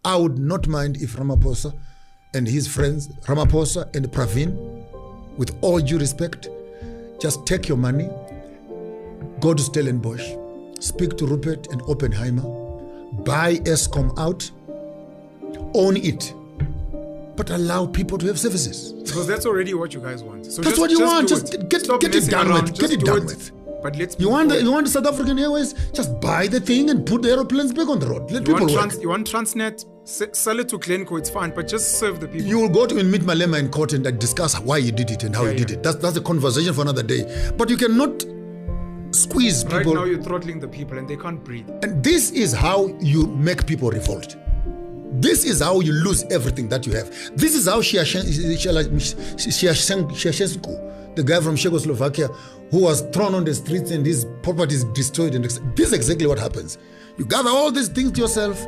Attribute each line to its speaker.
Speaker 1: I would not mind if Ramaphosa and his friends, Ramaphosa and Pravin, with all due respect, just take your money, go to Stellenbosch, speak to Rupert and Oppenheimer, buy Eskom out, own it, but allow people to have services.
Speaker 2: Because that's already what you guys want. So
Speaker 1: that's what you want.
Speaker 2: Just
Speaker 1: get it done with. Get it done with.
Speaker 2: But let's.
Speaker 1: You want the South African Airways? Just buy the thing and put the aeroplanes back on the road. Let people work.
Speaker 2: You want Transnet? Sell it to Glencoe. It's fine, but just serve the people.
Speaker 1: You will go to meet Malema in court and discuss why you did it and how you did it. That's a conversation for another day. But you cannot squeeze people.
Speaker 2: Right now you're throttling the people and they can't breathe.
Speaker 1: And this is how you make people revolt. This is how you lose everything that you have. This is how Shevchenko, the guy from Czechoslovakia, who was thrown on the streets and his property is destroyed. And this is exactly what happens. You gather all these things to yourself,